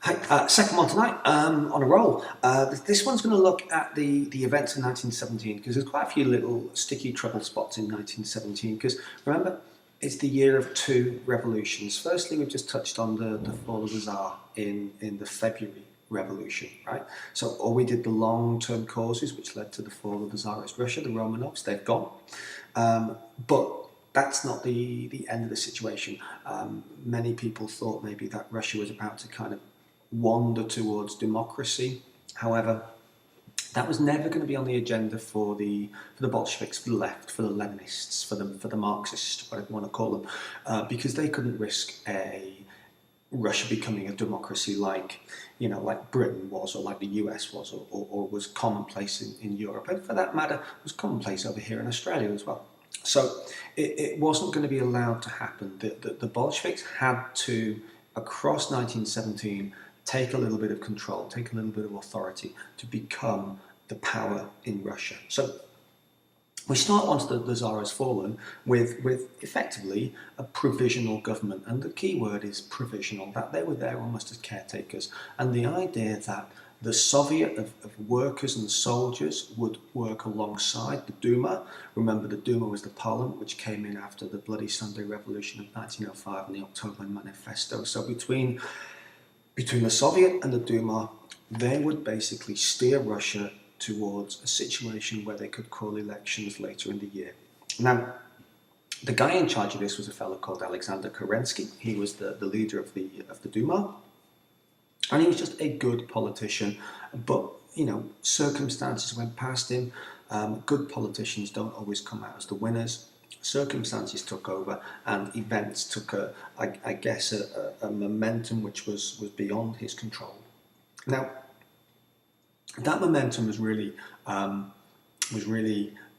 Hi, second one tonight, on a roll. This one's going to look at the events of 1917 because there's quite a few little sticky trouble spots in 1917 because remember, it's the year of two revolutions. Firstly, we've just touched on the fall of the Tsar in the February Revolution, right? So, or we did the long-term causes which led to the fall of the Tsarist Russia, the Romanovs, they've gone. But that's not the end of the situation. Many people thought maybe that Russia was about to kind of wander towards democracy. However, that was never going to be on the agenda for the Bolsheviks, for the left, for the Leninists, for the Marxists, whatever you want to call them, because they couldn't risk a Russia becoming a democracy like Britain was, or like the US was, or was commonplace in Europe, and for that matter was commonplace over here in Australia as well. So it wasn't going to be allowed to happen. The Bolsheviks had to, across 1917, take a little bit of control, take a little bit of authority to become the power in Russia. So we start once the Tsar has fallen with effectively a provisional government, and the key word is provisional, that they were there almost as caretakers, and the idea that the Soviet of workers and soldiers would work alongside the Duma. Remember, the Duma was the parliament which came in after the Bloody Sunday Revolution of 1905 and the October Manifesto. So between the Soviet and the Duma, they would basically steer Russia towards a situation where they could call elections later in the year. Now, the guy in charge of this was a fellow called Alexander Kerensky. He was the leader of the Duma, and he was just a good politician. But circumstances went past him. Good politicians don't always come out as the winners. Circumstances took over, and events took a momentum which was beyond his control. Now, that momentum was really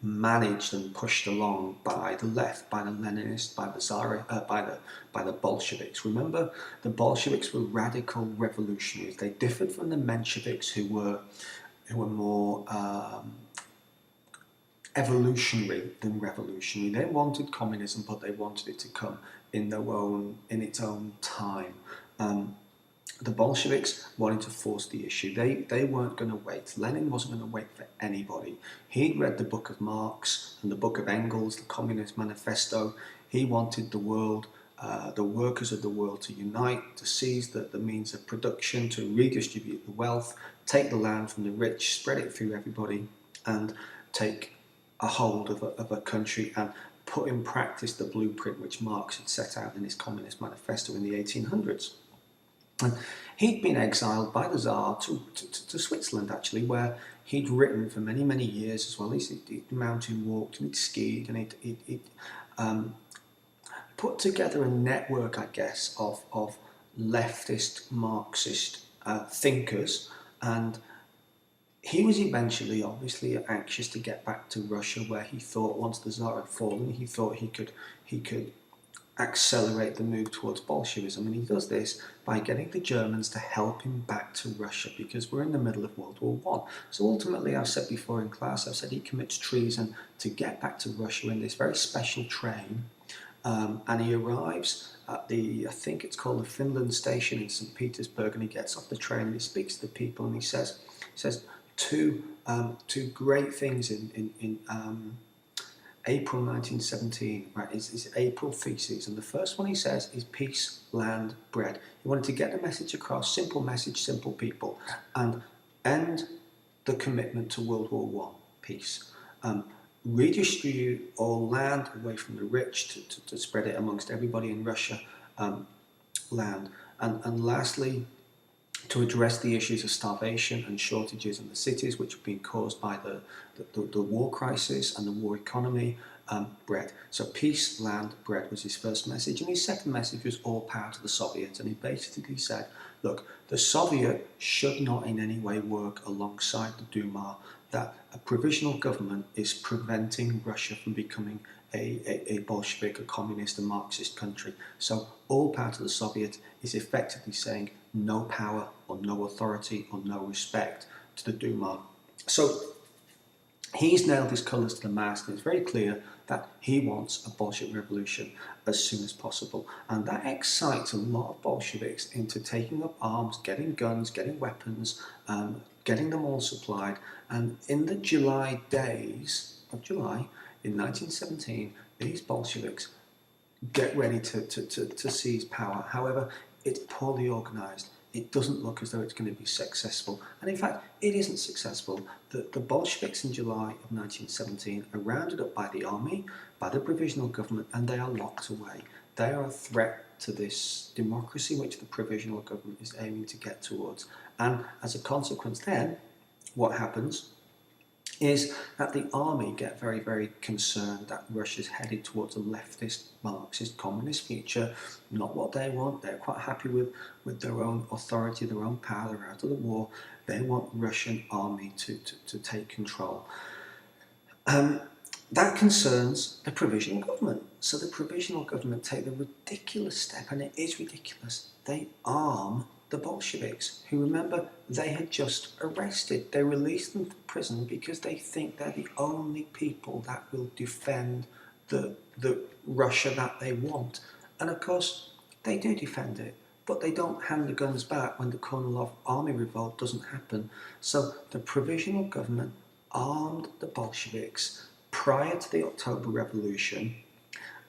managed and pushed along by the left, by the Leninists, by the Bolsheviks. Remember, the Bolsheviks were radical revolutionaries. They differed from the Mensheviks, who were more evolutionary than revolutionary. They wanted communism, but they wanted it to come in its own time. The Bolsheviks wanted to force the issue. They weren't going to wait. Lenin wasn't going to wait for anybody. He'd read the book of Marx and the book of Engels, the Communist Manifesto. He wanted the world, the workers of the world, to unite, to seize the means of production, to redistribute the wealth, take the land from the rich, spread it through everybody, and take a hold of a country and put in practice the blueprint which Marx had set out in his Communist Manifesto in the 1800s. And he'd been exiled by the Tsar to Switzerland, actually, where he'd written for many, many years as well. He'd mountain walked and he'd skied, and he'd put together a network, I guess, of leftist, Marxist thinkers. And he was eventually, obviously, anxious to get back to Russia, where he thought, once the Tsar had fallen, he thought he could accelerate the move towards Bolshevism, and he does this by getting the Germans to help him back to Russia, because we're in the middle of World War I. So ultimately, I've said before in class, I've said he commits treason to get back to Russia in this very special train, and he arrives at I think it's called the Finland station in St. Petersburg, and he gets off the train and he speaks to the people, and he says two great things in April 1917, right, is April theses, and the first one he says is peace, land, bread. He wanted to get the message across, simple message, simple people, and end the commitment to World War I, peace. Redistribute all land away from the rich to spread it amongst everybody in Russia, land. And lastly, to address the issues of starvation and shortages in the cities, which have been caused by the war crisis and the war economy, bread. So peace, land, bread was his first message. And his second message was all power to the Soviets. And he basically said, look, the Soviet should not in any way work alongside the Duma, that a provisional government is preventing Russia from becoming a Bolshevik, a communist, a Marxist country. So all power to the Soviet is effectively saying no power or no authority or no respect to the Duma. So He's nailed his colours to the mast, and it's very clear that he wants a Bolshevik revolution as soon as possible. And that excites a lot of Bolsheviks into taking up arms, getting guns, getting weapons, getting them all supplied. And in the July days of July in 1917, these Bolsheviks get ready to seize power. However, it's poorly organised. It doesn't look as though it's going to be successful. And in fact, it isn't successful. The Bolsheviks in July of 1917 are rounded up by the army, by the Provisional Government, and they are locked away. They are a threat to this democracy which the Provisional Government is aiming to get towards. And as a consequence then, what happens is that the army get very, very concerned that Russia's headed towards a leftist, Marxist, communist future, not what they want. They're quite happy with their own authority, their own power. They're out of the war. They want Russian army to take control. That concerns the Provisional Government. So the Provisional Government take the ridiculous step, and it is ridiculous. They arm the Bolsheviks, who, remember, they had just arrested. They released them from prison because they think they're the only people that will defend the Russia that they want. And of course, they do defend it, but they don't hand the guns back when the Kornilov army revolt doesn't happen. So the Provisional Government armed the Bolsheviks prior to the October Revolution,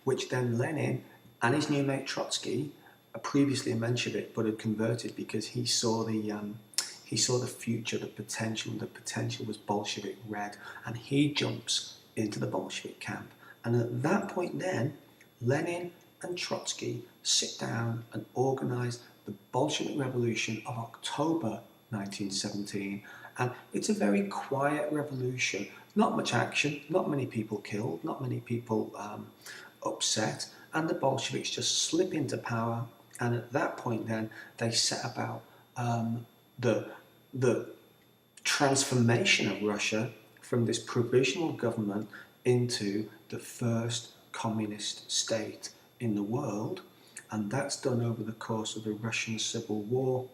which then Lenin and his new mate Trotsky, previously a Menshevik but had converted because he saw the future, the potential, and the potential was Bolshevik red, and he jumps into the Bolshevik camp. And at that point then, Lenin and Trotsky sit down and organise the Bolshevik Revolution of October 1917, and it's a very quiet revolution. Not much action, not many people killed, not many people upset, and the Bolsheviks just slip into power. And at that point then, they set about the transformation of Russia from this provisional government into the first communist state in the world. And that's done over the course of the Russian Civil War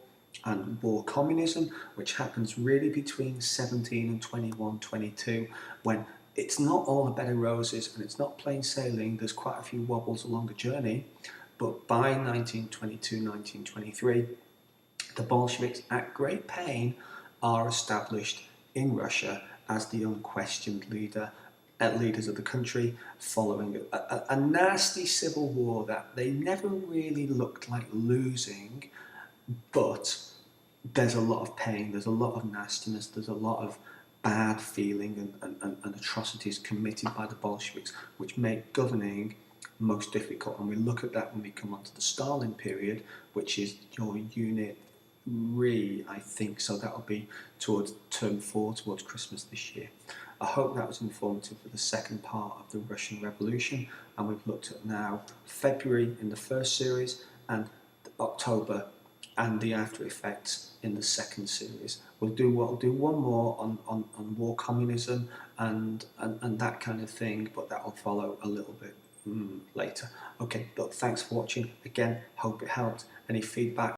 and war communism, which happens really between 17 and 21, 22, when it's not all a bed of roses and it's not plain sailing. There's quite a few wobbles along the journey. But by 1922, 1923, the Bolsheviks, at great pain, are established in Russia as the unquestioned leaders of the country, following a nasty civil war that they never really looked like losing, but there's a lot of pain, there's a lot of nastiness, there's a lot of bad feeling and atrocities committed by the Bolsheviks, which make governing most difficult. And we look at that when we come on to the Stalin period, which is your unit 3, I think. So that'll be towards term 4, towards Christmas this year. I hope that was informative for the second part of the Russian Revolution. And we've looked at now February in the first series and October and the after effects in the second series. We'll do one more on war communism and that kind of thing, but that will follow a little bit later. Okay, but thanks for watching. Again, hope it helped. Any feedback,